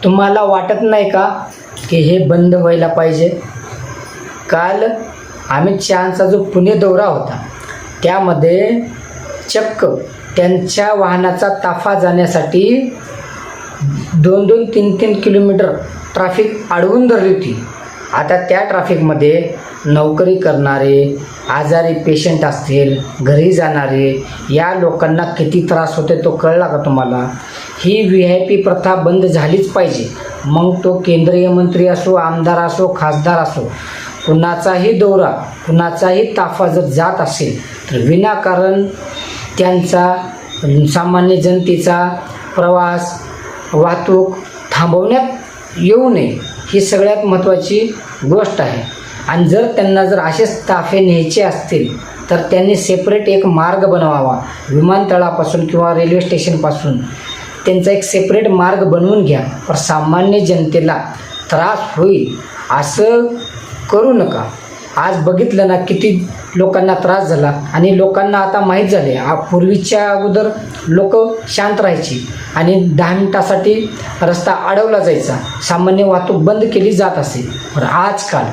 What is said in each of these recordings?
तुम्हाला वाटत नाही का की हे बंद व्हायला पाहिजे? काल अमित शहांचा जो पुणे दौरा होता त्यामध्ये चक्क त्यांच्या वाहनाचा ताफा जाण्यासाठी 2-2, 3-3 किलोमीटर ट्रॅफिक अडवून धरली होती. आता त्या ट्रॅफिकमध्ये नोकरी करणारे, आजारी पेशंट असतील, घरी जाणारे या लोकांना किती त्रास होते तो कळला का तुम्हाला? ही VIP प्रथा बंद झालीच पाहिजे. मग तो केंद्रीय मंत्री असो, आमदार असो, खासदार असो, कुणाचाही दौरा, कुणाचाही ताफा जर जात असेल तर विनाकारण त्यांचा सामान्य जनतेचा प्रवास, वाहतूक थांबवण्यात येऊ नये. ही सगळ्यात महत्त्वाची गोष्ट आहे. आणि जर त्यांना असेच ताफे न्यायचे असतील तर त्यांनी सेपरेट एक मार्ग बनवावा. विमानतळापासून किंवा रेल्वे स्टेशनपासून त्यांचा एक सेपरेट मार्ग बनवून घ्या. पण सामान्य जनतेला त्रास होईल असं करू नका. आज बघितलं ना किती लोकांना त्रास झाला. आणि लोकांना आता माहीत झाले. पूर्वीच्या अगोदर लोक शांत राहायची आणि 10 मिनिटासाठी रस्ता अडवला जायचा, सामान्य वाहतूक बंद केली जात असे. पण आजकाल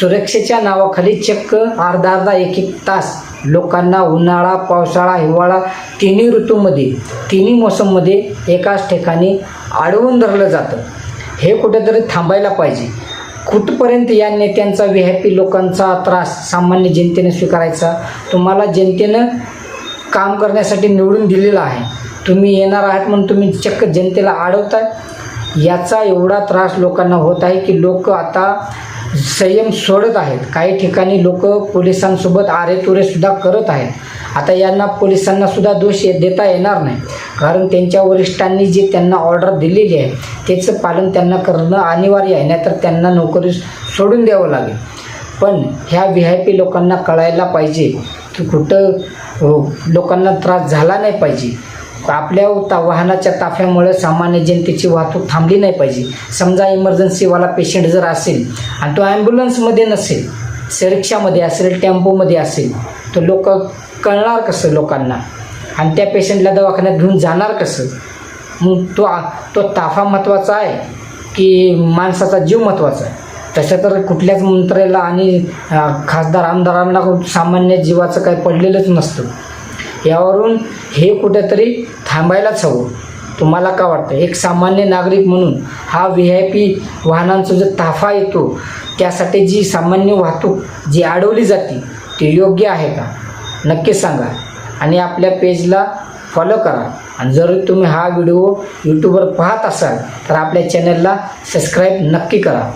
सुरक्षेच्या नावाखाली चक्क अर्धा 1-1 तास लोकांना उन्हाळा, पावसाळा, हिवाळा तिन्ही ऋतूमध्ये, तिन्ही मोसममध्ये एकाच ठिकाणी अडवून धरलं जातं. हे कुठेतरी थांबायला पाहिजे. कुठपर्यंत या नेत्यांचा VIP लोकांचा त्रास सामान्य जनतेने स्वीकारायचा? तुम्हाला जनतेनं काम करण्यासाठी निवडून दिलेलं आहे. तुम्ही येणार आहात म्हणून तुम्ही चक्क जनतेला अडवताय. याचा एवढा त्रास लोकांना होत आहे की लोक आता संयम सोडत आहेत. काही ठिकाणी लोक पोलिसांसोबत आरेतुरेसुद्धा करत आहेत. आता यांना पोलिसांनासुद्धा दोष देता येणार नाही, कारण त्यांच्या वरिष्ठांनी जे त्यांना ऑर्डर दिलेली आहे त्याचं पालन त्यांना करणं अनिवार्य आहे, नाहीतर त्यांना नोकरी सोडून द्यावं लागेल. पण ह्या VIP लोकांना कळायला पाहिजे की कुठं लोकांना त्रास झाला नाही पाहिजे. आपल्या वाहनाच्या ताफ्यामुळे सामान्य जनतेची वाहतूक थांबली नाही पाहिजे. समजा इमर्जन्सीवाला पेशंट जर असेल आणि तो ॲम्ब्युलन्समध्ये नसेल, रिक्षामध्ये असेल, टेम्पोमध्ये असेल, तर लोक कळणार कसं लोकांना? आणि त्या पेशंटला दवाखान्यात घेऊन जाणार कसं? मग तो ताफा महत्त्वाचा आहे की माणसाचा जीव महत्त्वाचा आहे? तसं तर कुठल्याच मंत्र्याला आणि खासदार आमदारांना सामान्य जीवाचं काही पडलेलंच नसतं. यावरून हे कुठेतरी थांबायलाच हवं. तुम्हाला का वाटतं? एक सामान्य नागरिक म्हणून हा VIP वाहनांचा जो ताफा येतो त्यासाठी जी सामान्य वाहतूक जी अडवली जाते ती योग्य आहे का? नक्की सांगा. आणि आपल्या पेजला फॉलो करा. आणि जर तुम्ही हा व्हिडिओ यूट्यूबवर पाहत असाल तर आपल्या चॅनलला सबस्क्राईब नक्की करा.